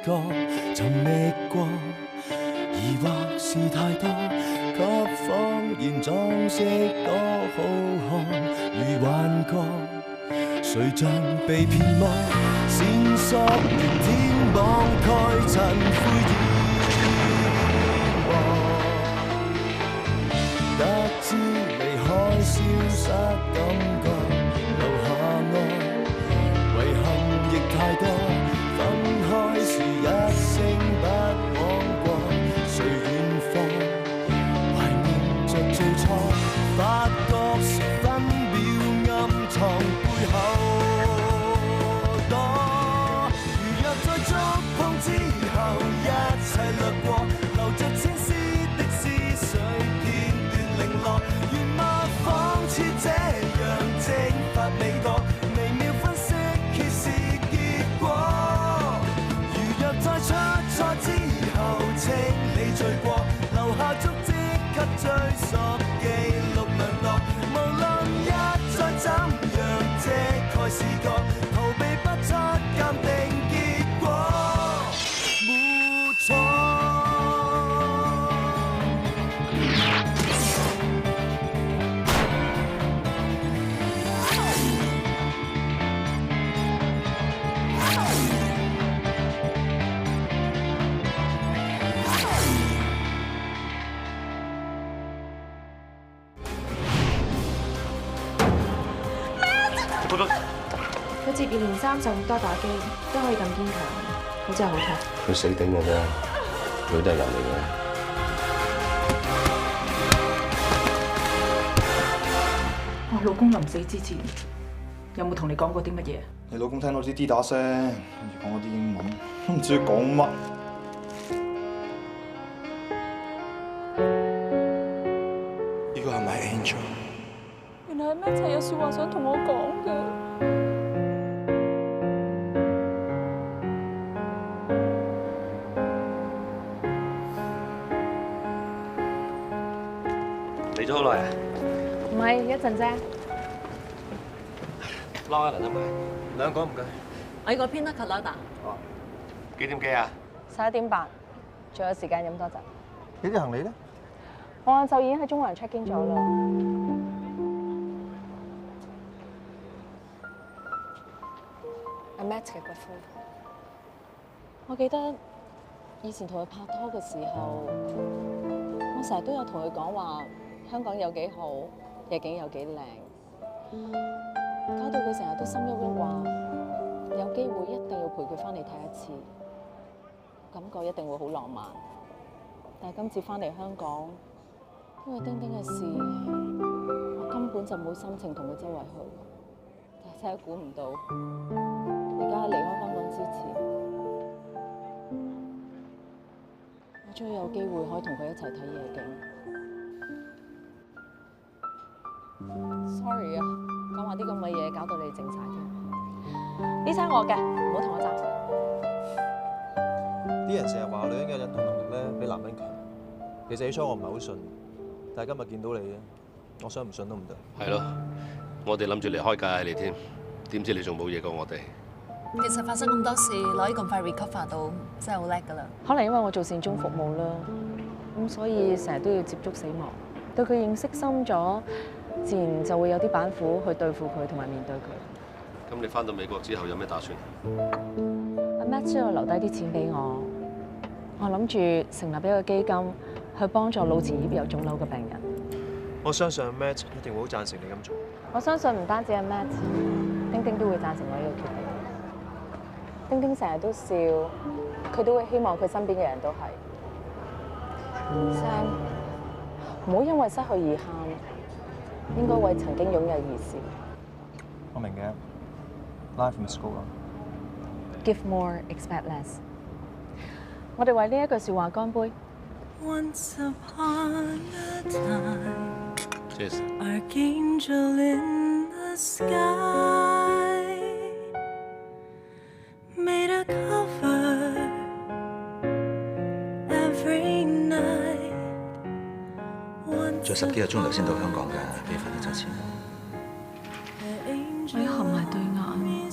覺，尋覓過，疑惑是太多，給謊言裝飾多好看，如幻覺，誰像被騙麼？線索如天網蓋塵灰掩黃，得知離開消失感覺，留下愛，遺憾亦太多，分開時一聲不枉過，誰遠方，懷念着最初，發覺是分秒暗藏背後多，如若再觸碰之後，一切掠過，留着千絲的思緒片段零落，願望仿似這樣蒸發味覺，微妙分析揭示結果。如若再出錯之後，清理罪過，留下足跡給追溯，記錄量度，無論一再怎樣，這蓋視覺，逃避不出鑑定結果，沒錯。佢接二連三受咁多打擊，都可以咁堅強，佢真係好強。佢死頂嘅啫，佢都係人嚟嘅。我老公臨死之前有冇同你講過啲乜嘢？你老公聽到啲滴打聲，跟住講嗰啲英文，都唔知佢講乜。呢個係咪 Angel？ 原來係 Matt 有説話想同我講嘅。嚟咗好耐啊？唔係一陣啫。撈一輪啊嘛，兩個唔該。我要個 Pina Colada。哦。幾點幾啊11點8，仲有時間飲多陣。你啲行李咧？我晏晝已經喺中環 check in 咗啦。阿 Matt 嘅骨灰，我記得以前同佢拍拖嘅時候，我成日都有同佢講話香港有幾好，夜景有幾靚，搞到佢成日都心鬱鬱話，有機會一定要陪佢翻嚟睇一次，感覺一定會好浪漫。但係今次翻嚟香港，因為丁丁嘅事，我根本就冇心情同佢周圍去。但係真係估唔到，而家喺離開香港之前，我終於有機會可以同佢一齊睇夜景。Sorry 啊，講話啲咁嘅嘢搞到你靜晒添。呢餐我嘅，唔好同我爭。啲人成日話女人嘅忍痛能力咧比男人強，其實起初我唔係好信，但係今日見到你咧，我想唔信都唔得。係咯，我哋諗住嚟開解你添，點知你仲冇嘢過我哋。其實發生咁多事，可以咁快 recover 到，真係好叻㗎啦。可能因為我做善終服務啦，咁所以成日都要接觸死亡，對佢認識深咗，自然就會有啲板斧去對付佢同埋面對佢。咁你翻到美國之後有咩打算？阿 Matt 之後留低啲錢俾我，我諗住成立一個基金去幫助腦前葉有腫瘤嘅病人。我相信 Matt 一定會好贊成你咁做。我相信唔單止阿 Matt，丁丁都會贊成我呢個決定。丁丁成日都笑，佢都會希望佢身邊嘅人都係。Sam，唔好因為失去而喊，應該為曾經擁有而笑。我明嘅 ，life in school 啊。Give more, expect less。我哋為呢一句説話乾杯。Once upon a time, Cheers. Archangel in the sky made a cover every night。仲有10幾個鐘頭先到香港嘅，不如快啲賺錢。我一合埋對眼，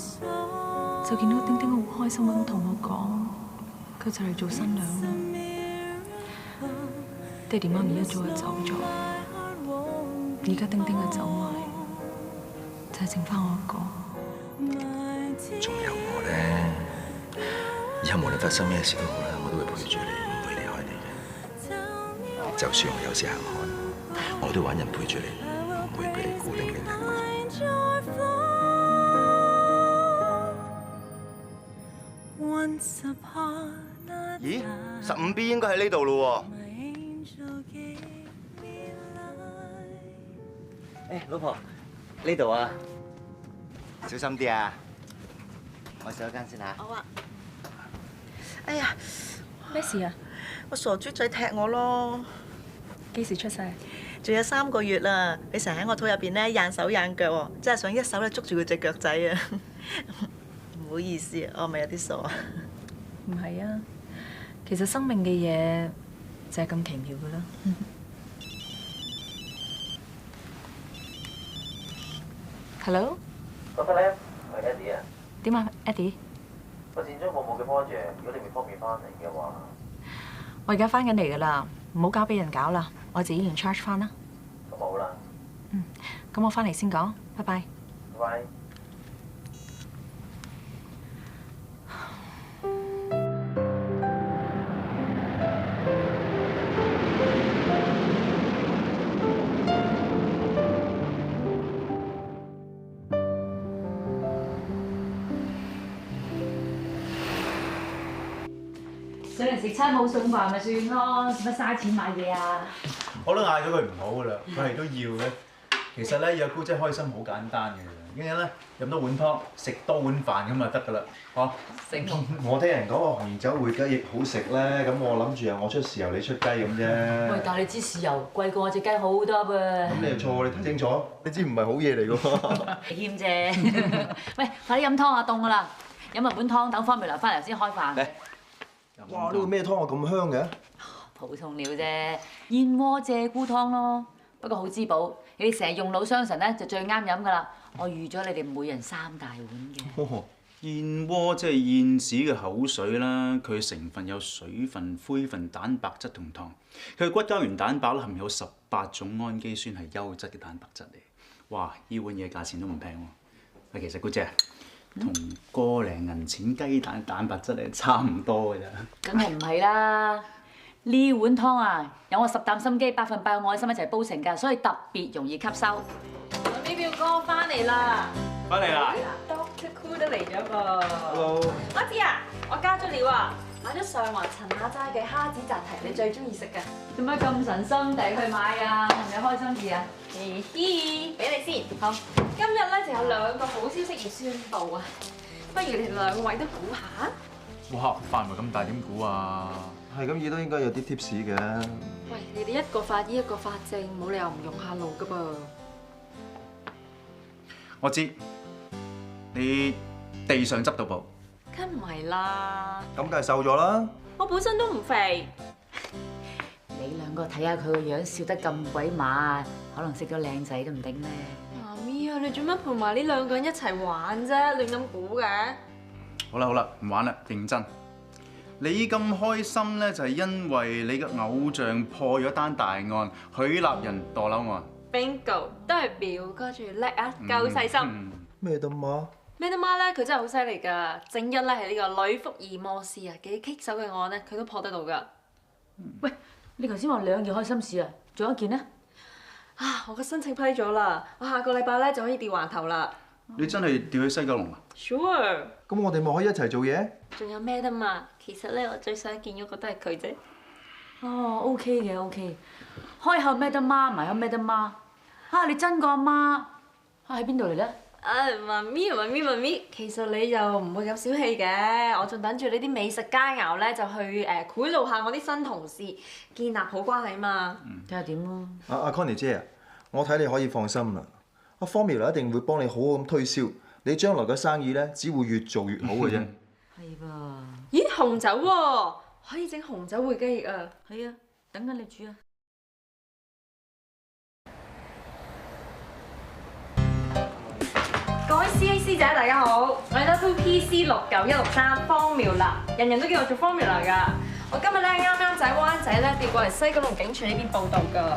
就見到丁丁好開心咁同我講佢就嚟做新娘啦。爹哋媽咪一早就走咗，而家丁丁又走埋，就係剩翻我一個。仲有我咧，以後無論發生咩事都好啦，我都會陪住你，唔會離開你嘅。就算我有時行開，我都揾人陪住你，唔會俾你孤零零一個。咦，15B 應該喺呢度咯喎。誒，老婆，呢度啊，小心啲啊！我洗咗間先嚇。好啊。哎呀，咩事啊？個傻豬仔踢我咯！幾時出世？仲有3個月啦！你成日喺我肚入邊咧，掗手掗腳喎，真係想一手咧捉住佢隻腳仔啊！唔好意思啊，我咪有啲傻啊。唔係啊，其實生命嘅嘢就係咁奇妙㗎啦。Hello。嗰個咧係 Eddie 啊。點啊 ，Eddie？我剪咗冇嘅 project，如果你未方便翻嚟嘅話，我而家翻緊嚟㗎啦，唔好交俾人搞啦，我自己連 charge 翻啦。咁好啦。咁我翻嚟先講，拜拜。拜拜。上嚟食餐冇餸飯咪算咯，使乜嘥錢買嘢啊？我都嗌咗佢唔好噶啦，佢係都要嘅。其實咧，有姑姐開心好簡單嘅啫，一陣咧飲多碗湯，食多碗飯咁就得噶啦，嗬。我聽人講話紅酒燴雞翼好食咧，咁我諗住由我出豉油，你出雞咁啫。喂，但係你知豉油貴過我隻雞好多噃。咁你又錯，你睇清楚，你知唔係好嘢嚟㗎喎。謙啫。喂，快啲飲湯啊，凍㗎啦！飲埋碗湯，等方妙來翻嚟先開飯。哇！呢個咩湯啊，咁香嘅？普通料啫，燕窩鷓鴣湯咯。不過好滋補，你哋成日用腦傷神咧，就最啱飲㗎啦。我預咗你哋每人3大碗嘅。燕窩即係燕子嘅口水啦，佢嘅成分有水分、灰分、蛋白質同糖。佢嘅骨膠原蛋白咧含有18種氨基酸，係優質嘅蛋白質嚟。哇！呢碗嘢價錢都唔平喎。其實姑姐同個零銀錢雞蛋蛋白質係差唔多㗎咋。梗係唔係啦！呢碗湯啊，有我10啖心機、100%愛心一齊煲成㗎，所以特別容易吸收。表表哥翻嚟啦！翻嚟啦 Doctor Cool 都嚟咗噃。Hello。我知啊，我加咗料啊，買咗上環陳亞齋嘅蝦子扎蹄，你最中意食嘅。做乜咁神心地去買啊？係咪開心事啊？嘻嘻，俾你先。好，今日咧就有2個好消息要宣佈啊，不如你哋2位都估下。哇！範圍咁大點估啊？係咁意都應該有啲 tips 嘅。喂，你哋一個法醫一個法證，冇理由唔用下腦噶噃。我知，你地上執到寶。梗唔係啦，咁梗係瘦咗啦。我本身都唔肥。你2個睇下佢個樣笑得咁鬼馬，可能識咗靚仔都唔定咧。媽咪啊，你做乜陪埋呢2個人一齊玩啫？亂咁估嘅。好啦，唔玩啦，認真。你咁開心咧，就係因為你嘅偶像破咗單大案，許立人墮樓案。Bingo， 都係表哥最叻啊，夠細心。咩得媽？咩得媽咧？佢真係好犀利㗎。正一咧係呢個女福爾摩斯啊，幾棘手嘅案咧，佢都破得到㗎。喂，你頭先話2件開心事啊，仲有一件咧？啊，我個申請批咗啦，我下個禮拜咧就可以調環頭啦。你真係調去西九龍啊 ？Sure。咁我哋咪可以一齊做嘢？仲有咩得嘛？其實咧，我最想見嗰個都係佢啫。哦 ，OK 嘅 OK。開口咩得媽，埋口咩得媽。啊，你真個阿媽啊喺邊度嚟咧？媽咪，其實你又唔會咁小氣嘅，我仲等住你啲美食佳肴咧，就去賄賂下我啲新同事，建立好關係嘛。睇下點咯。阿 Connie 姐啊，我睇你可以放心啦。阿 Formula 一定會幫你好好咁推銷，你將來嘅生意咧，只會越做越好嘅啫。係噃。咦，紅酒喎，可以整紅酒燴雞翼啊！係啊，等緊你煮啊。各位師兄師姐大家好，我係 Double PC 69163方妙娜，人人都叫我做方妙娜㗎。我今日咧啱啱就喺灣仔咧調過嚟西九龍警署呢邊報道㗎。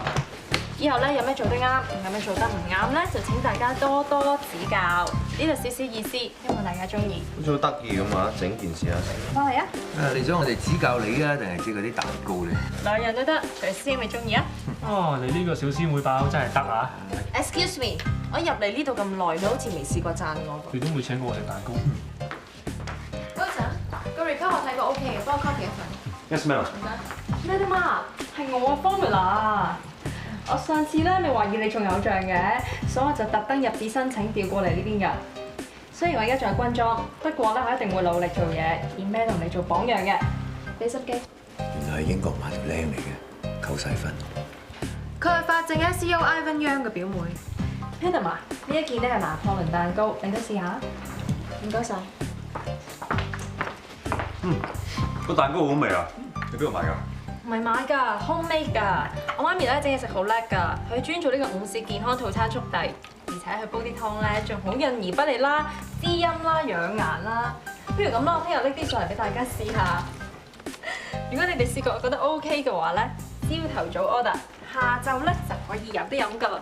以後咧有咩做得啱，有咩做得唔啱咧，就請大家多多指教。呢度少少意思，希望大家中意。好似好得意咁啊！整件事啊，翻嚟啊！你想我哋指教你啊，定係整嗰啲蛋糕咧？兩樣都得，隨師兄你中意啊！哦，你呢個小師妹把口真係得啊 Excuse me， 我入嚟呢度咁耐，你好似未試過讚我噃。你都冇請過我食蛋糕。高 Sir，個 report 我睇過 OK 嘅，幫我 copy 一份。 Yes ma'am。唔該。咩嘛？係我 Formula。我上次咧咪懷疑你做偶像嘅，所以我就特登入紙申請調過嚟呢邊㗎。雖然我而家仲係軍裝，不過咧我一定會努力做嘢，以咩同你做榜樣嘅。俾心機。原來係英國買條靚嚟嘅，扣晒分。佢係法證 SEO Ivan Young 嘅表妹。Madam 啊，呢一件咧係拿破崙蛋糕，你都試下。唔該晒。個蛋糕好味啊！你邊度買㗎？唔係買㗎 ，homemade 㗎。我媽咪咧整嘢食好叻㗎，佢專做呢個午市健康套餐速遞，而且佢煲啲湯咧仲好潤而不膩啦、滋陰啦、養顏啦。不如咁啦，我聽日拎啲上嚟俾大家試下。如果你哋試過覺得 OK 嘅話咧，朝頭早 order， 下晝咧就可以有得飲㗎啦。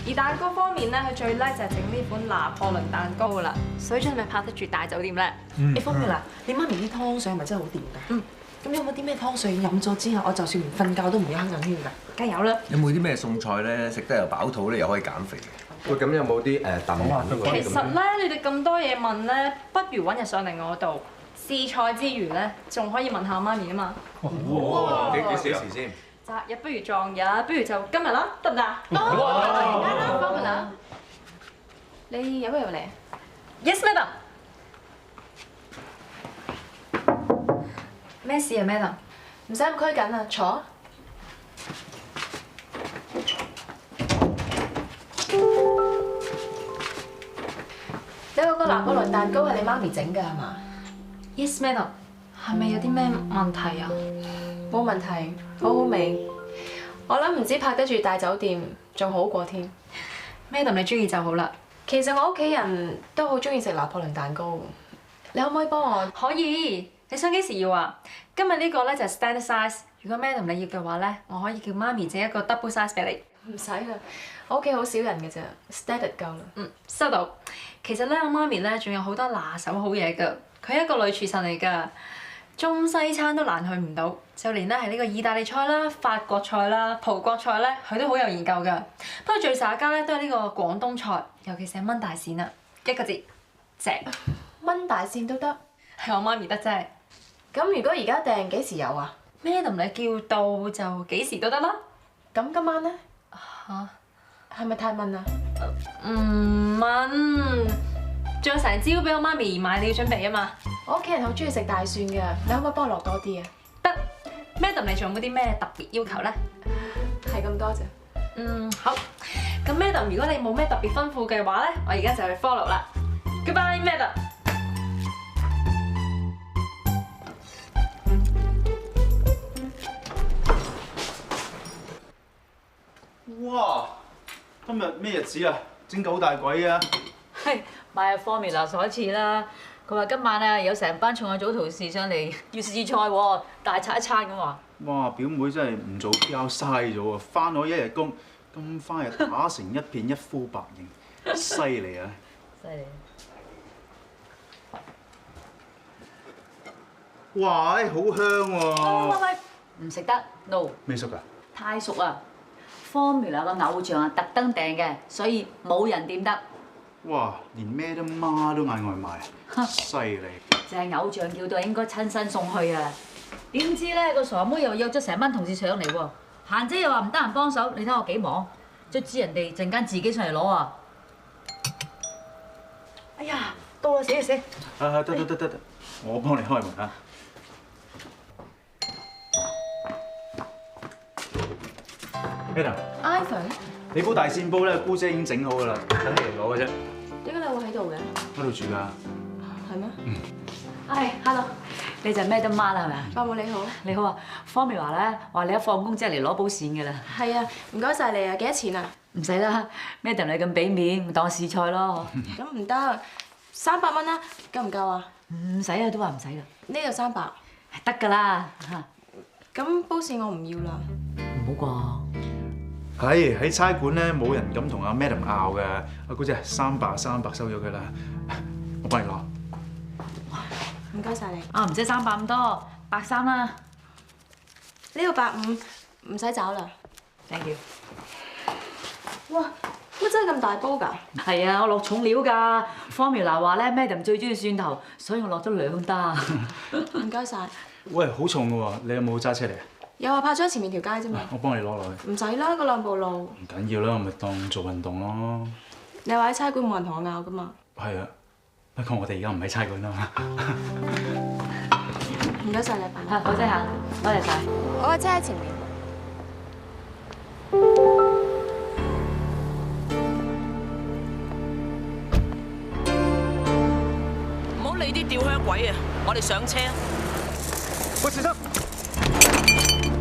而蛋糕方面咧，佢最叻就係整呢款拿破崙蛋糕㗎啦。水準係咪拍得住大酒店咧？方面嗱，你媽咪啲湯水係咪真係好掂㗎？咁有冇啲咩湯水飲咗之後，我就算唔瞓覺都唔會黑眼圈㗎？梗有啦。有冇啲咩餸菜咧？食得又飽肚咧，又可以減肥嘅？喂，咁有冇啲燉品嗰啲其實咧，你哋咁多嘢問咧，不如揾日上嚟我度試菜之餘咧，仲可以問下媽咪啊嘛。哇！幾時先？擇日不如撞日，不如就今日啦，得唔得？方文啊，你有冇入嚟 ？Yes, madam。咩事啊 ，madam？ 唔使咁拘謹啊，坐。你話個拿破崙蛋糕係你媽咪整㗎係嘛 ？Yes, madam。係咪有啲咩問題啊？冇問題，好好味。我諗唔止拍得住大酒店，仲好過添。madam 你中意就好啦。其實我屋企人都好中意食拿破崙蛋糕。你可唔可以幫我？可以。你想幾時要啊？今日呢個咧就係 standard size。如果 madam 你要嘅話咧，我可以叫媽咪整一個 double size 俾你。唔使啦，我屋企好少人嘅咋 ，standard 夠啦。收到。其實咧，我媽咪咧仲有好多拿手好嘢㗎。佢係一個女廚神嚟㗎，中西餐都難去唔到。就連咧係呢個意大利菜啦、法國菜啦、葡國菜咧，佢都好有研究㗎。不過最耍家咧都係呢個廣東菜，尤其是係炆大鱔啊，一個字，正。炆大鱔都得，係我媽咪得啫。咁如果而家訂幾時有啊 ？madam 你叫到就幾時都得啦。咁今晚咧？嚇？係咪太問啊？唔問，仲有成朝俾我媽咪買，你要準備啊嘛。我屋企人好中意食大蒜㗎，你可唔可以幫我落多啲啊？得 ，madam 你仲有冇啲咩特別要求咧？係咁多啫。好。咁 madam 如果你冇咩特別吩咐嘅話咧，我而家就去 follow 啦。Goodbye, madam。哇！今日咩日子啊？整九大鬼啊！係買阿 Formula 所賜啦。佢話今晚啊有成班重案組同事上嚟要試菜喎，大餐一餐咁話。哇！表妹真係唔做 PR 嘥咗啊！翻我一日工，咁快就打成一片一呼百應，犀利啊！犀利。哇！好香喎！喂，唔食得 ，no。未熟㗎？太熟啊！ Formula 個偶像啊，特登訂嘅，所以冇人掂得。哇！連咩都媽都嗌外賣啊！犀利！就係偶像叫到應該親身送去啊！點知咧個傻妹又約咗成班同事上嚟喎，嫻姐又話唔得閒幫手，你睇我幾忙，卒之人哋陣間自己上嚟攞啊！哎呀，到啦，死啊死！得，我幫你開門啊！ Ivan， 你煲大鱔煲咧，姑姐已經整好㗎啦，等你嚟攞嘅啫。點解你會喺度嘅？喺度住㗎。係咩？唉，Hello，你就係咩得媽啦係咪啊？伯母你好。你好啊，方妙華咧話你一放工即係嚟攞保險㗎啦。係啊，唔該晒你啊，幾多錢啊？唔使啦，Madam你咁俾面，咪當我試菜咯。咁唔得，300蚊啦，夠唔夠啊？唔使啊，都話唔使啦。呢度300。得㗎啦。咁煲豉我唔要啦。唔好係喺差館咧，冇人敢同阿 Madam 拗嘅。阿姑姐300收咗佢啦，我幫你攞。唔該晒你。啊，唔使300咁多，130啦。呢度150，唔使找啦。Thank you。哇！乜真係咁大煲㗎？係啊，我落重料㗎。方妙娜話咧 ，Madam 最中意蒜頭，所以我落咗2打。唔該晒。喂，好重㗎喎，你有冇揸車嚟啊？有啊，泊咗喺前面條街啫嘛。我幫你攞落去。唔使啦，嗰2步路。唔緊要啦，我咪當做運動咯。你話喺差館冇人同我拗㗎嘛？係啊，不過我哋而家唔喺差館啊嘛。唔該晒你，伯母。好姐行，多謝晒。我嘅車喺前面。唔好理啲吊靴鬼啊！我哋上車。喂，小心！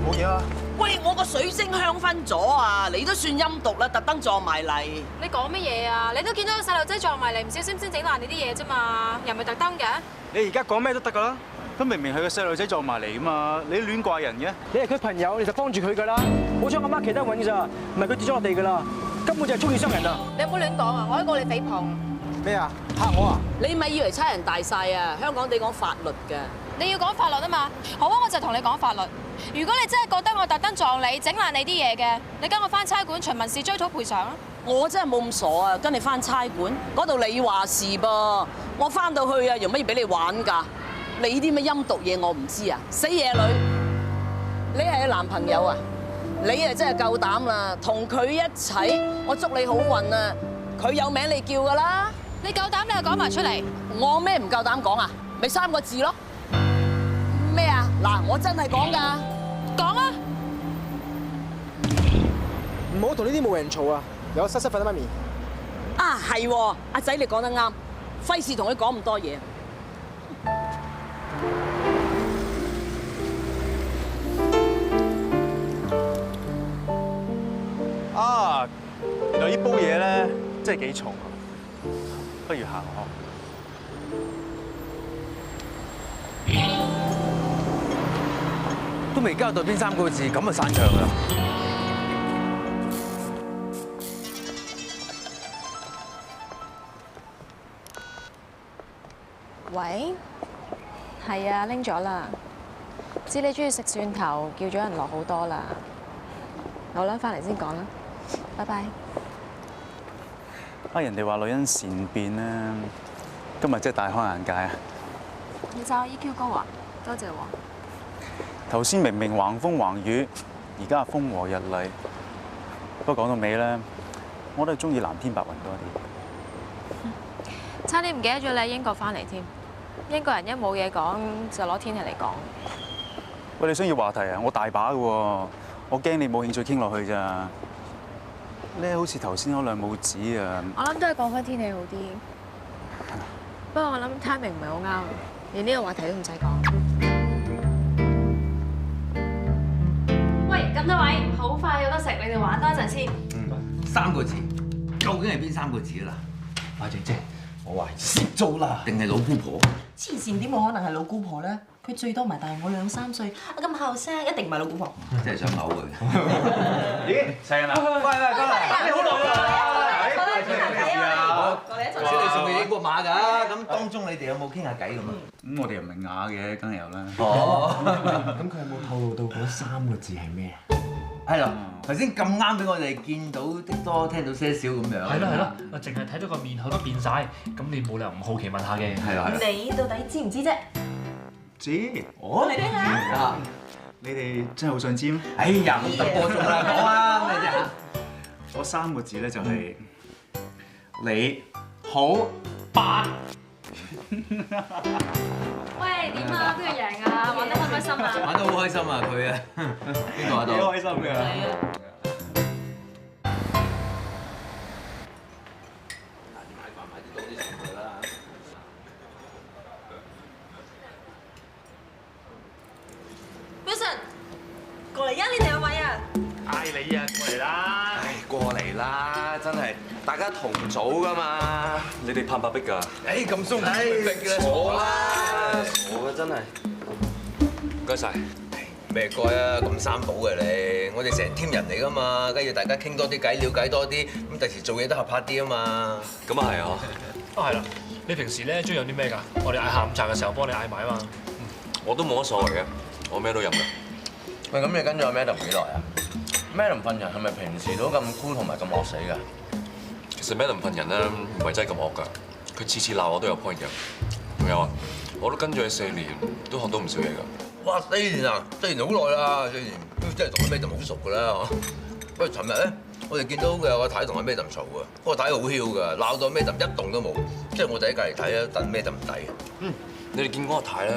冇嘢啊！喂，我個水晶香薰咗啊！你都算陰毒啦，特登撞埋嚟。你講乜嘢啊？你都見到個細路仔撞埋嚟，唔小心先整爛你啲嘢啫嘛，又唔係特登嘅。你而家講咩都得㗎啦，咁明明係個細路仔撞埋嚟㗎嘛，你亂怪人嘅。你係佢朋友，你就幫住佢㗎啦。好彩我媽企得穩㗎咋，唔係佢跌咗落地㗎啦，根本就係蓄意傷人啊！你唔好亂講啊！我喺告你誹謗。咩啊？嚇我啊？你咪以為差人大晒啊？香港地講法律㗎。你要講法律啊嘛，好啊，我就同你講法律。如果你真係覺得我特登撞你，整爛你啲嘢嘅，你跟我翻差館循民事追討賠償啊！我真係冇咁傻啊，跟你翻差館嗰度你話事噃，我翻到去啊，用乜嘢俾你玩㗎？你啲咩陰毒嘢我唔知啊！死野女，你係佢男朋友啊？你啊真係夠膽啦，同佢一齊，我祝你好運啊！佢有名你叫㗎啦，你夠膽你就講埋出嚟。我咩唔夠膽講啊？咪3個字咯。咩啊？嗱，我真係講㗎，講啊！唔好同呢啲冇人嘈啊！有失分啊，媽咪。啊，係喎，阿仔你講得啱，費事同佢講咁多嘢。啊，原來呢煲嘢咧真係幾重啊，不如行開。都未交代邊3個字，咁就散場啦。喂，係啊，拎咗啦。知你中意食蒜頭，叫咗人落好多啦。好啦，翻嚟先講啦。拜拜。啊，人哋話女人善變咧，今日真係大開眼界啊！你罩 EQ 高啊？多謝喎。頭先明明橫風橫雨，而家係風和日麗。不過講到尾咧，我都係中意藍天白雲多啲。差啲唔記得咗你喺英國翻嚟添。英國人一冇嘢講就攞天氣嚟講。喂，你想要話題啊？我大把嘅喎，我驚你冇興趣傾落去咋。咧好似頭先嗰兩母子啊。我諗都係講翻天氣好啲。不過我諗 timing 唔係好啱，連呢個話題都唔使講。喂，咁多位，好快有得食，你哋玩多一陣先。 3個字，究竟係邊3個字啦？阿姐姐，我話蝕租啦，定係老姑婆？黐線點冇可能係老姑婆咧？佢最多咪大我2、3歲，我咁後生，一定唔係老姑婆。真係想嘔佢。咦，細人啊！喂，過嚟，你好耐啦！係啊，過嚟一齊。你送你英國馬㗎，咁當中你哋有冇傾下偈咁啊？咁我哋又唔係啞嘅，梗係有啦。哦，咁佢有冇透露到嗰3個字係咩啊？係啦，頭先咁啱俾我哋見到的多，聽到些少咁樣。係啦，我淨係睇到個面口都變晒，咁你冇理由唔好奇問下嘅。係啦。你到底知唔知啫？知。我嚟聽下。啊！你哋真係好想知咩？哎呀，唔得播種啦，講啊，咩啫？嗰3個字咧就係你好白。喂，點啊？邊個贏啊？玩得開唔開心啊？玩得好開心啊！佢啊，邊個玩到？幾開心㗎！係啊。嗌你啊，過嚟啦！唉，過嚟啦，真係大家同組噶嘛。你哋怕唔怕逼㗎？誒咁鬆逼啦，坐啦，傻嘅真係。唔該晒。咩該啊？咁三寶嘅你，我哋成 team 人嚟噶嘛，梗係要大家傾多啲偈，了解多啲，咁第時做嘢都合拍啲啊嘛。咁啊係啊。啊係啦，你平時咧中意飲啲咩㗎？我哋嗌下午茶嘅時候幫你嗌埋啊嘛。我都冇乜所謂嘅，我咩都飲㗎。喂，咁你跟咗 Madam 幾耐啊？Madam 份人係咪平時都咁 cool 同埋咁惡死㗎？其實 Madam 份人咧唔係真係咁惡㗎，佢次次鬧我都有 point 嘅。仲有啊，我都跟咗佢4年，都學到唔少嘢㗎。哇！4年啊，4年好耐啦，4年都真係同阿 Madam 好熟㗎啦。喂，尋日咧，我哋見到佢有個太同阿 Madam 嘈㗎，嗰個太好囂㗎，鬧到 Madam 一動都冇，即係我哋喺隔離睇啊，等 Madam 唔抵。你哋見嗰個太咧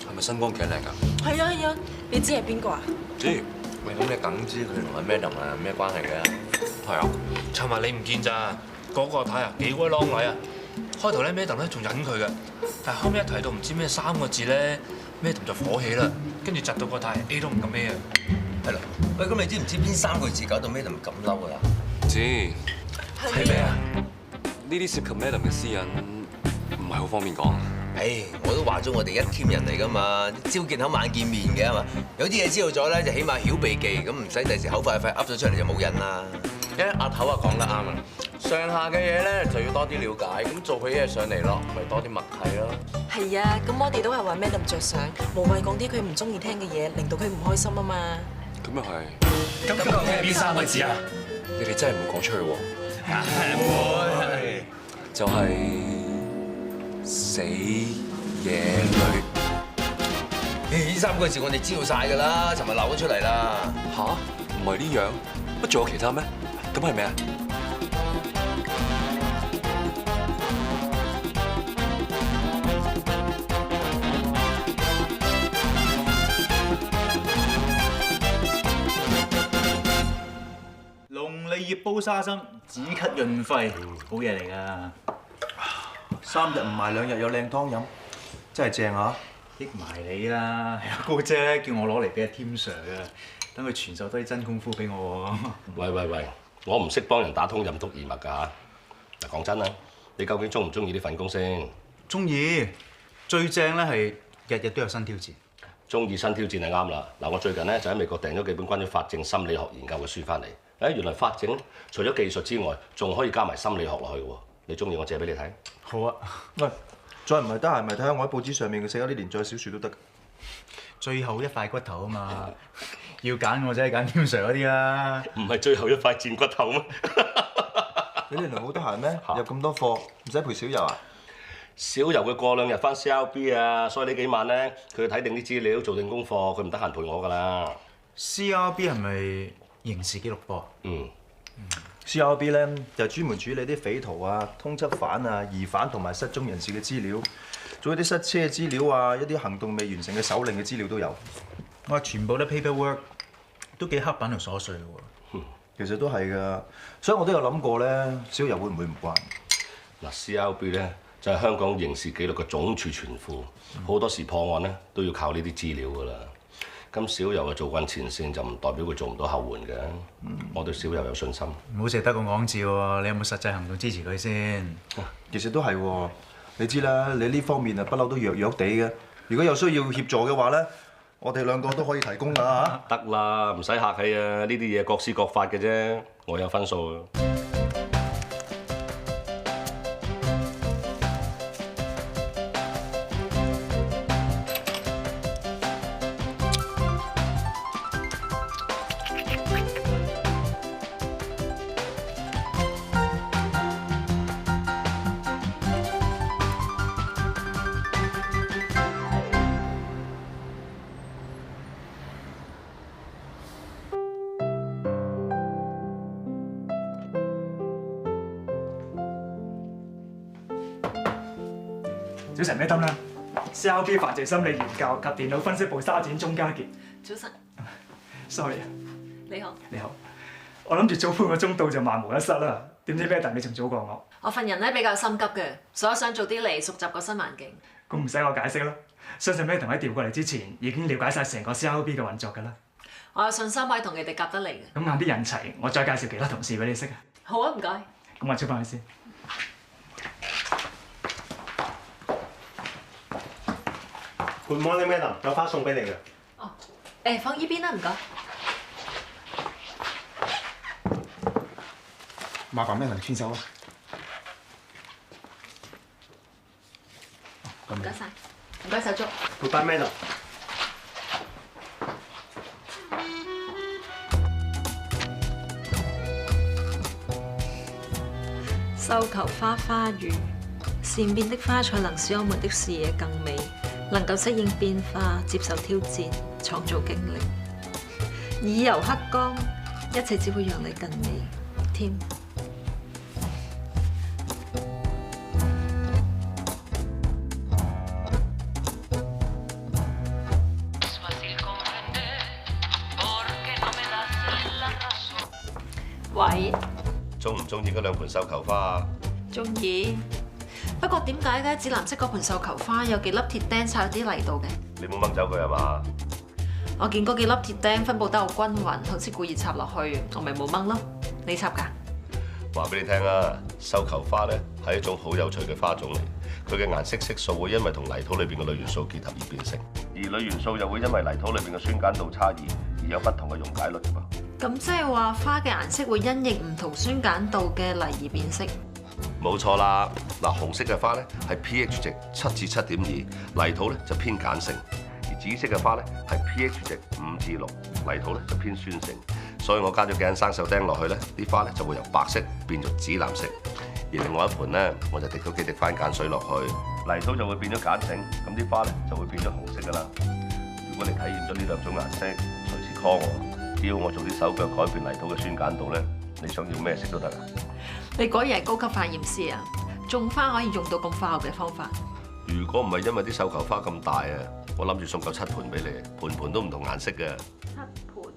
係咪身光頸靚㗎？係啊係啊，你知係邊個啊？知。喂，咁你梗知佢同阿 Madam 係咩關係嘅？係啊。尋日你唔見咋？嗰個太啊幾鬼啷禮啊！開頭咧 Madam 咧仲忍佢嘅，但係後尾一睇到唔知咩3個字咧，Madam 就火起啦，跟住窒到個太 A 都唔敢咩啊！係咯。喂，咁你知唔知邊3個字搞到 Madam 咁嬲㗎啦？知。係咩啊？呢啲涉及 Madam 嘅私隱，唔係好方便講。我都話咗我哋一 team 人嚟㗎嘛，朝見口晚見面嘅係嘛，有啲嘢知道咗咧就起碼曉避忌，咁唔使第時口快噏咗出嚟就冇癮啦。阿頭啊講得啱啊，上下嘅嘢咧就要多啲了解，咁做起嘢上嚟咯，咪多啲默契咯。係啊，咁我哋都係為 Madam 着想，無謂講啲佢唔中意聽嘅嘢，令到佢唔開心啊嘛。咁又係。咁究竟係邊3個字啊？你哋真係唔會講出去喎。會。就係死野女。呢3個字我哋知道晒㗎啦，尋日鬧咗出嚟啦。吓？唔係呢樣，乜仲有其他咩？咁係咩啊？龍脷葉煲沙參，止咳潤肺，好嘢嚟㗎。 3日唔埋2日有靚湯飲，真係正啊！益埋你啦，係阿姑姐叫我攞嚟俾阿添 Sir 啊，等佢傳授多啲真功夫俾我喎。喂，我唔識幫人打通任督二脈㗎嚇。嗱，講真啦，你究竟中唔中意呢份工先？中意，最正咧係日日都有新挑戰。中意新挑戰係啱啦。嗱，我最近咧就喺美國訂咗幾本關於法證心理學研究嘅書翻嚟。原來法證除咗技術之外，仲可以加埋心理學落去嘅喎。你中意我借俾你睇？好啊，喂，再唔係得閒咪睇下我喺報紙上面嘅寫嗰啲連載小説都得。最後一塊骨頭啊嘛，要揀我真係揀添 Sir 嗰啲啦。唔係最後一塊賤骨頭咩？你哋好得閒咩？入咁多課，唔使陪小柔啊？小柔佢過2日翻 CRB 啊，所以呢幾晚咧，佢睇定啲資料，做定功課，佢唔得閒陪我㗎啦。CRB 係咪刑事紀錄科？嗯。CRB 咧就係專門處理啲匪徒啊、通緝犯啊、疑犯同埋失蹤人士嘅資料，仲有啲失車嘅資料啊、一啲行動未完成嘅手令嘅資料都有。我全部都 paperwork， 都幾刻板同瑣碎嘅喎。其實都係㗎，所以我都有諗過咧，小柔會唔會唔慣？嗱 ，CRB 咧就係香港刑事紀錄嘅總儲存庫，好多時破案咧都要靠呢啲資料㗎啦。咁小柔啊做慣前線就唔代表佢做唔到後援嘅，我對小柔有信心。唔好淨係得個講字喎，你有冇實際行動支持佢先？其實都係喎，你知啦，你呢方面啊不嬲都弱弱地嘅。如果有需要協助嘅話咧，我哋2個都可以提供㗎嚇。得啦，唔使客氣啊，呢啲嘢各施各法嘅啫，我有分數啊。早晨咩燈啦 ？CRB 犯罪心理研究及電腦分析部沙展鐘家傑。早晨。Sorry 啊。你好。你好。我諗住早半個鐘到就萬無一失啦，點知 Madam 你仲早過我。我份人咧比較心急嘅，所以想早啲嚟熟習個新環境。咁唔使我解釋啦，相信 Madam 喺調過嚟之前已經了解晒成個 CRB 嘅運作㗎啦。我有信心可以同你哋夾得嚟嘅。咁晏啲人齊，我再介紹其他同事俾你識啊。好啊，唔該。咁我出翻去先。Good morning, madam， 有花送俾你嘅。哦，放依邊啦，唔該。麻煩 madam 簽收啊。唔該晒，唔該手足。Goodbye, madam。繡球花花語，善變的花彩能使我們的視野更美，能夠適應變化，接受挑戰，創造經歷。以柔克剛，一切只會讓你更美。添。喂，中唔中意嗰兩盆繡球花啊？中意，不過點解嘅紫藍色嗰盆繡球花有幾粒鐵釘插喺啲泥度嘅？你冇掹走佢係嘛？我見嗰幾粒鐵釘分佈得好均勻，好似故意插落去，我咪冇掹咯。你插㗎？話俾你聽啊，繡球花咧係一種好有趣嘅花種嚟，佢嘅顏色色素會因為同泥土裏邊嘅鋁元素結合而變成，而鋁元素又會因為泥土裏邊嘅酸鹼度差異而有不同嘅溶解率㗎噃。咁即係話花嘅顏色會因應唔同酸鹼度嘅泥而變色。冇錯啦，嗱，紅色嘅花咧係 pH 值7至7.2，泥土咧就偏鹼性；而紫色嘅花咧係 pH 值5至6，泥土咧就偏酸性。所以我加咗幾根生鏽釘落去咧，啲花咧就會由白色變做紫藍色。而另外一盆咧，我就滴咗幾滴番鹼水落去，泥土就會變咗鹼性，咁啲花咧就會變咗紅色㗎啦。如果你體驗咗呢兩種顏色，隨時 call 我。只要我做啲手腳改變泥土嘅酸鹼度咧，你想要咩色都得啊！你果然係高級化驗師啊！種花可以用到咁化學嘅方法。如果唔係因為啲繡球花咁大啊，我諗住送夠7盆俾你，盆盆都唔同顏色嘅。7盆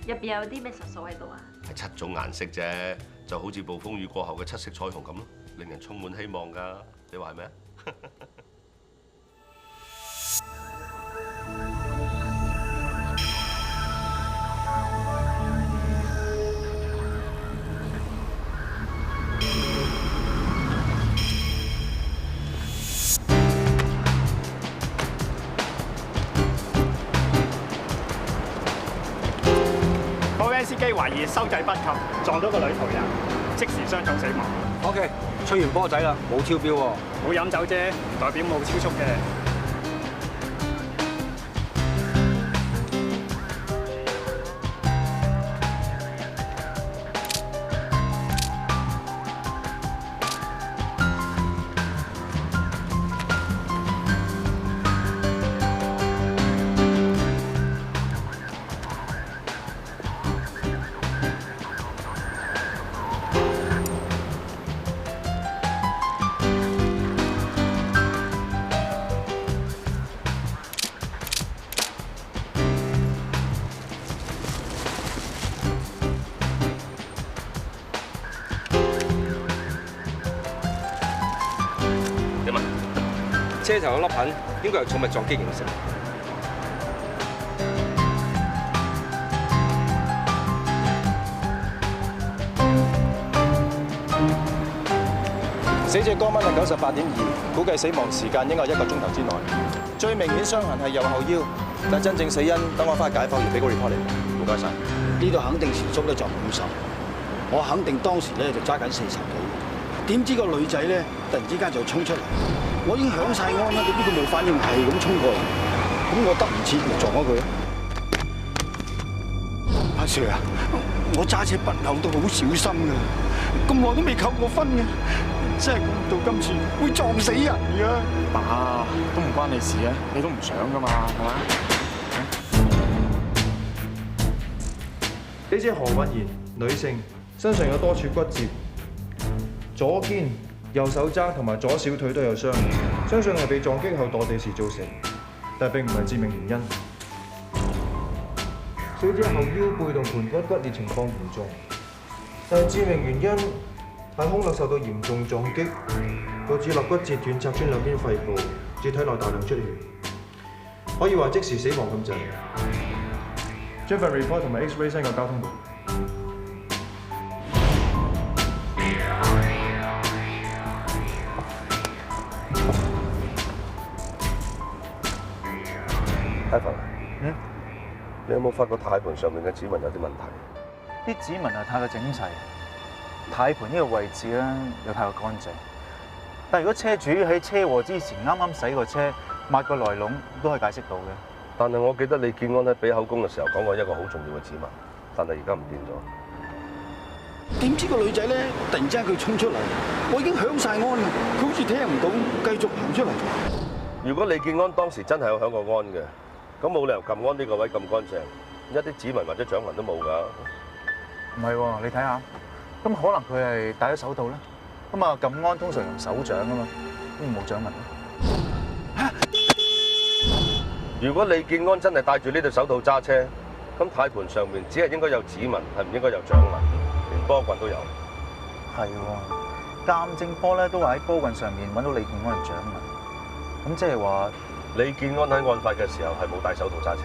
入邊有啲咩實數喺度啊？係7種顏色啫，就好似暴風雨過後嘅7色彩虹咁咯，令人充滿希望㗎。你話係咪啊？司機懷疑收掣不及，撞到個女途人，即時傷重死亡。OK， 吹完波仔啦，冇超標喎。冇飲酒啫，唔代表冇超速嘅。車頭有粒痕，應該係寵物撞擊形成。死者肛溫係98.2，估計死亡時間應該係1個鐘頭之內。最明顯傷痕係右後腰，但真正死因等我翻去解剖完俾個 report 你。唔該晒。呢度肯定時速咧就50，我肯定當時咧就揸緊40幾。點知個女仔咧突然之間就衝出嚟。我已經響晒安啦，點知佢冇反應，係咁衝過嚟，咁我得唔切咪撞咗佢咯。阿 Sir 啊，我揸車不嬲都好小心㗎，咁耐都未扣過分嘅，真係估唔到今次會撞死人㗎。爸，都唔關你事啊，你都唔想㗎嘛，係嘛？死者何韻賢，女性，身上有多處骨折，左肩、右手踭同埋左小腿都有傷，相信係被撞擊後墮地時造成，但並唔係致命原因。死者後腰背同盆骨骨裂情況嚴重，但係致命原因係胸肋受到嚴重撞擊，導致肋骨折斷拆穿兩邊肺部，致體內大量出血，可以話即時死亡咁滯。將份 report 同埋 X-ray send 個交通部。Ivan，你有冇發覺軚盤上面嘅指紋有啲問題？啲指紋係太過整齊，軚盤呢個位置咧又太過乾淨。但係如果車主喺車禍之前啱啱洗過車，抹個來龍都可以解釋到嘅。但係我記得李建安喺俾口供嘅時候講過一個好重要嘅指紋，但係而家唔見咗。點知個女仔咧突然之間佢衝出嚟，我已經響晒安啦，佢好似聽唔到，繼續行出嚟。如果李建安當時真係有響過安嘅，咁冇理由撳安呢個位咁乾淨，一啲指紋或者掌紋都冇㗎。唔係喎，你睇下，咁可能佢係戴咗手套咧。咁啊，撳安通常用手掌啊嘛，都冇掌紋。如果李建安真係戴住呢對手套揸車，咁軚盤上面只係應該有指紋，係唔應該有掌紋，連波棍都有。係喎，鑑證科咧都話喺波棍上面揾到李建安嘅掌紋，咁即係話李建安喺案發嘅時候係冇戴手套揸車。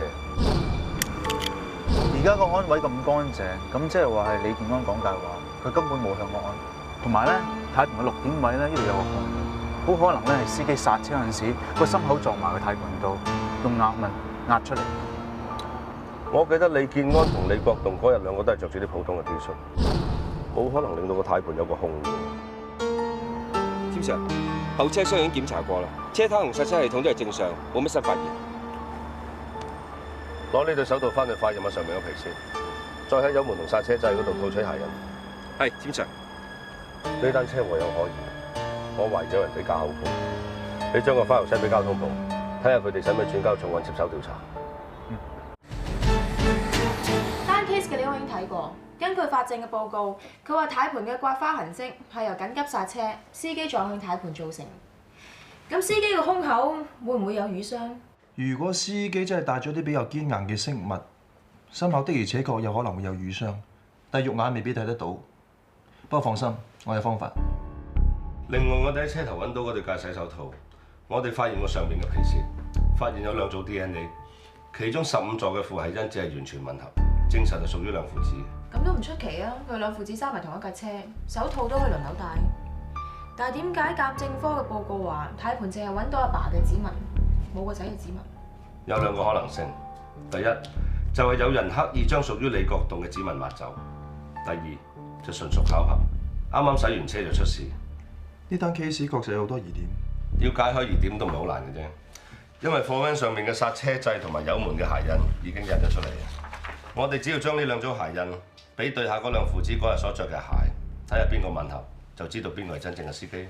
而家個安位咁乾淨，咁即係話係李建安講大話，佢根本冇向過安。同埋咧，軚盤嘅6點位咧，呢度有個孔，好可能咧係司機剎車嗰陣時個心口撞埋個軚盤度，用壓紋壓出嚟。我記得李建安同李國棟嗰日兩個都係着住啲普通嘅 T 恤，冇可能令到個軚盤有個空嘅。詹 Sir， 後車廂已經檢查過啦，車胎同剎車系統都係正常，冇乜新發現。攞呢對手套翻去化驗下上面嘅皮先，再喺油門同剎車掣嗰度套取鞋印。係，詹 Sir。呢單車禍有可疑，我懷疑有人俾假口供。你將個 file send 俾交通部，睇下佢哋使唔使轉交重案接手調查。單 case 嘅料我已經睇過，根據法證嘅報告，佢話軚盤嘅刮花痕跡係由緊急剎車、司機撞向軚盤造成。咁司機嘅胸口會唔會有瘀傷？如果司機真係帶咗啲比較堅硬嘅飾物，心口的而且確有可能會有瘀傷，但係肉眼未必睇得到。不過放心，我有方法。另外，我哋喺車頭揾到嗰對戒洗手套，我哋發現過上面嘅皮屑，發現有2組 DNA， 其中15座嘅父系因子係完全吻合，證實係屬於兩父子。咁都唔出奇啊！佢兩父子揸埋同一架車，手套都可以輪流戴。但係點解鑑證科嘅報告話軚盤淨係揾到阿爸嘅指紋，冇個仔嘅指紋？有2個可能性，第一就係有人刻意將屬於李國棟嘅指紋抹走，第二就純屬巧合，啱啱洗完車就出事。呢單 case 確實有好多疑點，要解開疑點都唔係好難嘅啫。因為貨 van 上面嘅剎車掣同埋油門嘅鞋印已經印咗出嚟。我哋只要將呢2組鞋印比對下嗰兩父子嗰日所着嘅鞋，睇下邊個吻合，就知道邊個係真正嘅司機。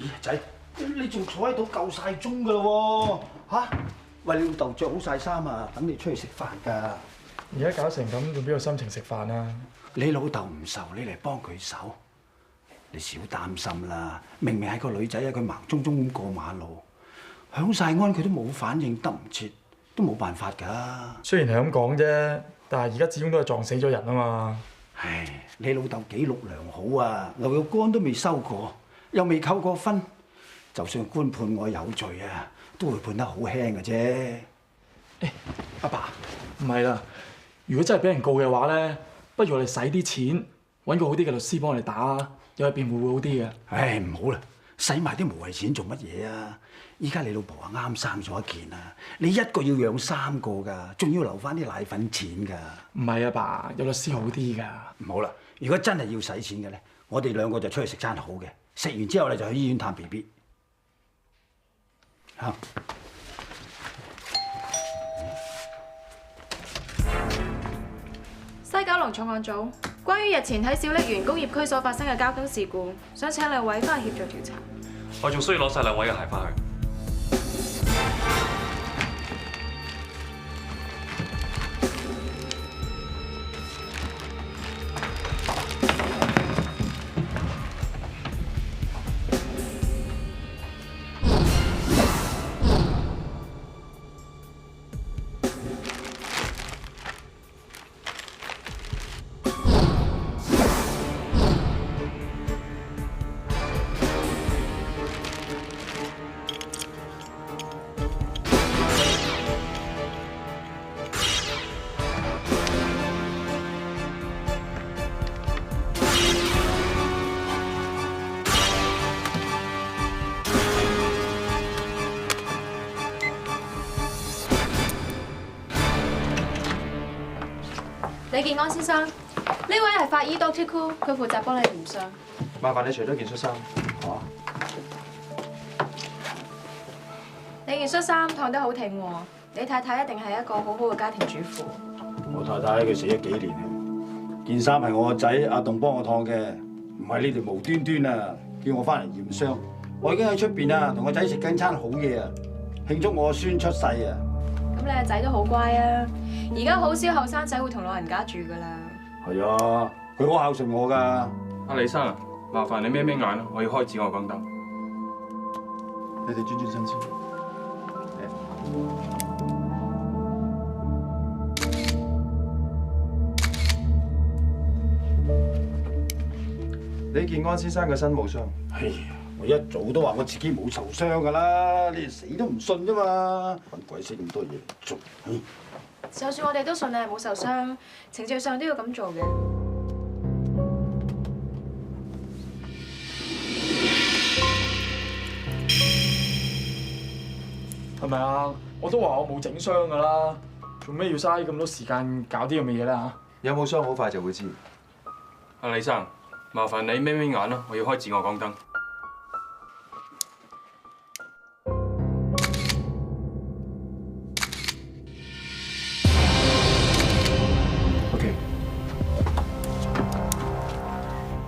咦，仔，你仲坐喺度夠晒鐘㗎咯喎嚇！喂，你老豆着好晒衫啊，等你出去食飯㗎。而家搞成咁，仲邊有心情食飯啊？你老豆唔愁，你嚟幫佢手，你少擔心啦。明明係個女仔啊，佢盲中中咁過馬路，響晒安佢都冇反應，得唔切，都冇辦法㗎。雖然係咁講啫，但係而家始終都係撞死咗人啊嘛。唉，你老豆記錄良好啊，牛肉乾都未收過，又未扣過分，就算官判我有罪啊，都會判得好輕嘅啫。阿爸，唔係啦，如果真係俾人告嘅話咧，不如我哋使啲錢揾個好啲嘅律師幫我哋打啊，有去辯護會好啲嘅。唉，唔好啦，使埋啲無謂錢做乜嘢啊？依家你老婆啊啱生咗一件啊，你一個要養3個㗎，仲要留翻啲奶粉錢㗎。唔係啊，爸，有律師好啲㗎。唔好啦，如果真係要使錢嘅咧，我哋2個就出去食餐好嘅，食完之後咧就去醫院探 BB。嚇！西九龍重案組，關於日前喺小瀝源工業區所發生嘅交通事故，想請2位翻去協助調查。我仲需要攞晒2位嘅鞋翻去。李健安先生，呢位係法醫 Dr. Koo， 佢負責幫你驗傷。麻煩你除咗件恤衫。嚇！你件恤衫燙得好挺喎，你太太一定係一個好好嘅家庭主婦。我太太佢死咗幾年啦，件衫係我個仔阿棟幫我燙嘅，唔係你哋無端端啊叫我翻嚟驗傷。我已經喺出邊啊，同個仔食緊餐好嘢啊，慶祝我個孫出世啊！咁你個仔都好乖啊！而家好少後生仔會同老人家住噶啦。係啊，佢好孝順我㗎。阿李生啊，麻煩你眯眯眼啦，我要開紫外光燈。你哋專心先。李健安先生嘅身冇傷。哎呀，我一早都話我自己冇受傷㗎啦，你哋死都唔信啫嘛！揾鬼死咁多嘢嚟做。就算我哋都信你係冇受傷，程序上都要咁做嘅。係咪啊？我都話我冇整傷㗎啦，做咩要嘥咁多時間搞啲咁嘅嘢咧嚇？有冇傷好快就會知。阿李生，麻煩你眯眯眼啦，我要開紫外光燈。OK。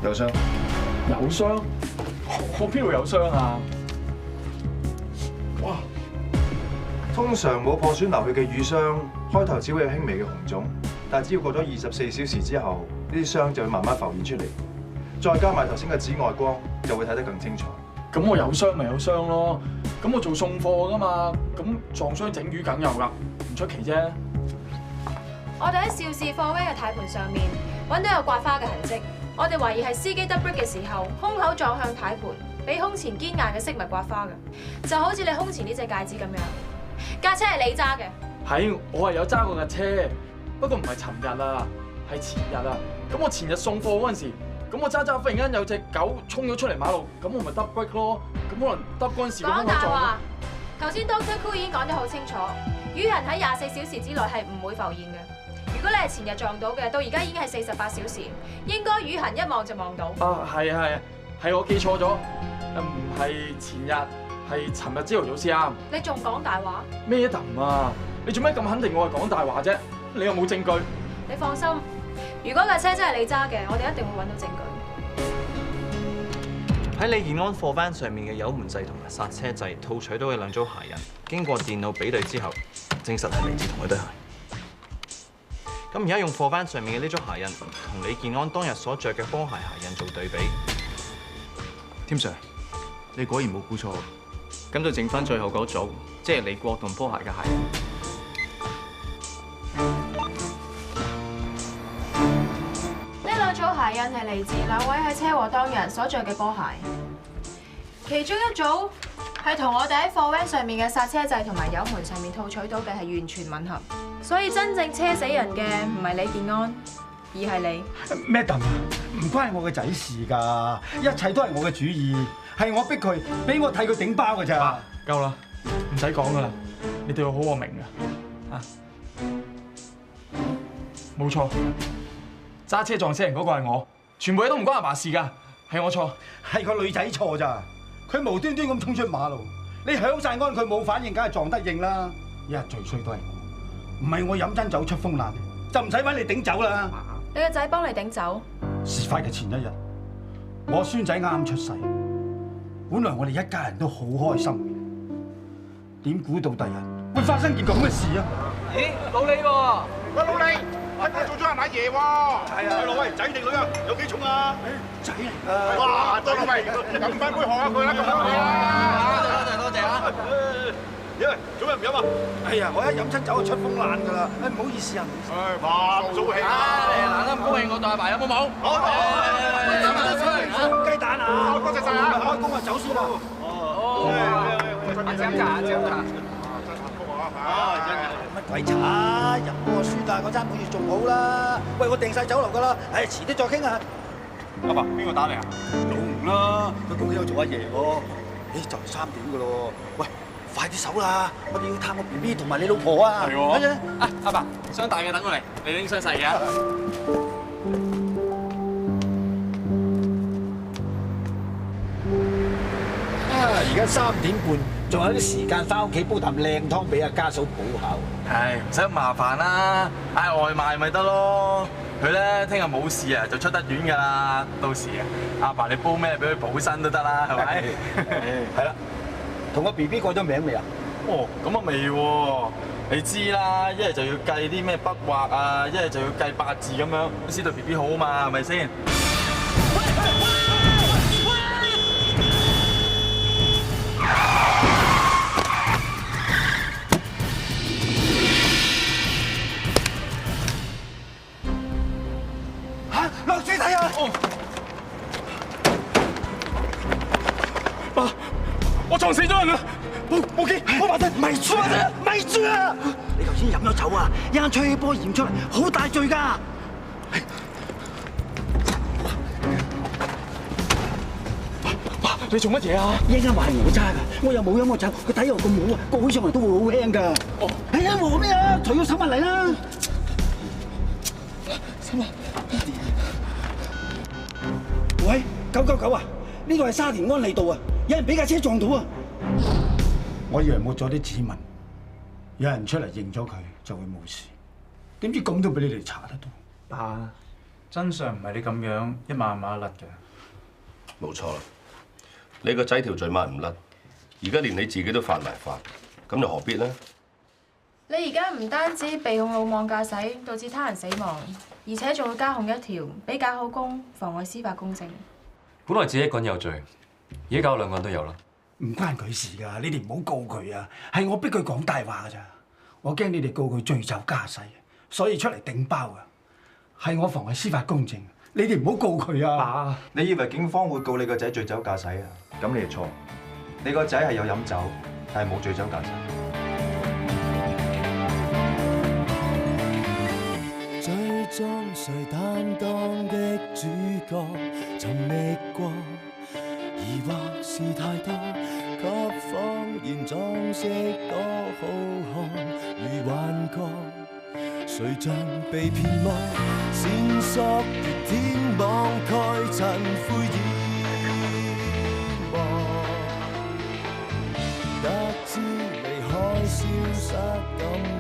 有傷？有傷？我邊度有傷啊？哇！通常冇破損流血嘅瘀傷，開頭只會有輕微嘅紅腫，但係只要過咗24小時之後，呢啲傷就會慢慢浮現出嚟。再加埋頭先嘅紫外光，就會睇得更清楚。咁我有傷咪有傷咯，咁我做送貨㗎嘛，咁撞傷整瘀梗有㗎，唔出奇啫。我哋喺肇事貨位嘅軚盤上面揾到有刮花嘅痕跡，我哋懷疑係司機得 brake 嘅時候，胸口撞向軚盤，俾胸前堅硬嘅飾物刮花嘅，就好似你胸前呢隻戒指咁樣。架車係你揸嘅？係，我係有揸過架車，不過唔係尋日啊，係前日啊。咁我前日送貨嗰陣時，咁我揸忽然間有隻狗衝咗出嚟馬路，咁我咪得 brake 咯。咁可能得嗰陣時個胸口撞。講大話！頭先 Dr. Koo 已經講得好清楚，瘀痕喺24小時之內係唔會浮現嘅。如果你係前日撞到嘅，到而家已經係48小時，應該瘀痕一望就望到。啊，係我記錯咗，唔係前日。係尋日朝頭早先啱。你仲講大話？咩氹啊？你做咩咁肯定我係講大話啫？你又冇證據？你放心，如果架車真係你揸嘅，我哋一定會揾到證據。喺李健安貨 van 上面嘅油門掣同埋剎車掣套取到嘅兩組鞋印，經過電腦比對之後，證實係嚟自同一對鞋。咁而家用貨 van 上面嘅呢組鞋印，同李健安當日所着嘅波鞋鞋印做對比。添 Sir， 你果然冇估錯。咁就剩翻最後嗰組，即係李國同波鞋嘅鞋。呢兩組鞋印係嚟自兩位喺車禍當日所着嘅波鞋，其中一組係同我哋喺貨 van 上面嘅剎車掣同埋油門上面套取到嘅係完全吻合，所以真正車死人嘅唔係李健安，而係你。Madam， 唔關我嘅仔事㗎，一切都係我嘅主意。係我逼佢，俾我替佢頂包㗎咋。夠啦，唔使講㗎啦，你對我好，我明㗎。啊，冇錯，揸車撞死人嗰個係我，全部嘢都唔關阿爸事㗎，係我錯。係個女仔錯咋，佢無端端咁衝出馬路，你響晒安佢冇反應，梗係撞得應啦。一日最衰都係我，唔係我飲真酒出風爛，就唔使揾你頂酒啦。你個仔幫你頂酒？事發嘅前一日，我孫仔啱啱出世。本來我哋一家人都好開心嘅，點估到第日會發生件咁嘅事啊？咦，老李喎！喂，老李，喺度做咗人阿爺喎！係啊，老喂，仔定女啊？有幾重啊？仔嚟㗎！哇，多謝喂，飲翻杯賀下佢啦，咁樣。多謝啊！咦，做咩唔飲啊？哎呀，我一飲親酒就出風爛㗎啦！唔好意思啊，唔好意思。哇，咁早氣啊！嗱，都唔高興，我代阿爸飲好冇？雞蛋啊！多謝晒啊！開工啊，走先啦！飲茶，飲茶。乜鬼茶？飲我輸啊！嗰餐好似仲好啦。喂，我訂晒酒樓㗎啦，唉，遲啲再傾啊！阿爸，邊個打嚟啊？老吳啦，佢恭喜我做阿爺喎。咦，就嚟3點㗎咯喎。喂！快啲手啦！我哋要探我 BB 同埋你老婆啊！係喎。啊，阿爸，箱大嘅等我嚟，你拎箱細嘅。而家3點半，仲有啲時間翻屋企煲啖靚湯俾阿家嫂補下。唉，唔使咁麻煩啦，嗌外賣咪得咯。佢咧聽日冇事啊，就出得院㗎啦。到時啊，阿爸你煲咩俾佢補身都得啦，係咪？係啦，同個 BB 過咗名未啊？哦，咁啊未喎。你知啦，一係就要計啲咩筆畫啊，一係就要計八字咁樣，先對 BB 好啊嘛，係咪先？落水睇啊！爸，我撞死咗人啦！報警！我話你咪住啊！咪住啊！你頭先飲咗酒啊！一陣吹起波驗出嚟，好大罪㗎！爸，你做乜嘢啊？一陣話係我揸㗎，我又冇飲過酒，佢睇我咁好啊，告起上嚟都會好輕㗎。哦，係啊，和咩啊？除咗手物嚟啦！手物。喂，999啊！呢度係沙田安利道啊！有人俾架車撞到啊！我以為抹咗啲指紋，有人出嚟認咗佢就會冇事，點知咁都俾你哋查得到？爸，真相唔係你咁樣一晚晚甩嘅。冇錯啦，你個仔條罪抹唔甩，而家連你自己都犯埋法，咁又何必呢？你而家唔單止被控魯莽駕駛導致他人死亡，而且仲會加控一條俾假口供妨礙司法公正。本來自己一個人有罪，而家搞到2個人都有啦。唔關佢事㗎，你哋唔好告佢啊！係我逼佢講大話㗎咋，我驚你哋告佢醉酒駕駛，所以出嚟頂包㗎。係我妨礙司法公正，你哋唔好告佢啊！爸，你以為警方會告你個仔醉酒駕駛啊？咁你係錯，你個仔係有飲酒，但係冇醉酒駕駛。最終誰擔當的主角，曾歷過，疑惑是太多，給謊言裝飾多好看，如幻覺，誰像被騙魔，線索如天網蓋塵灰淹沒，得知離開消失感。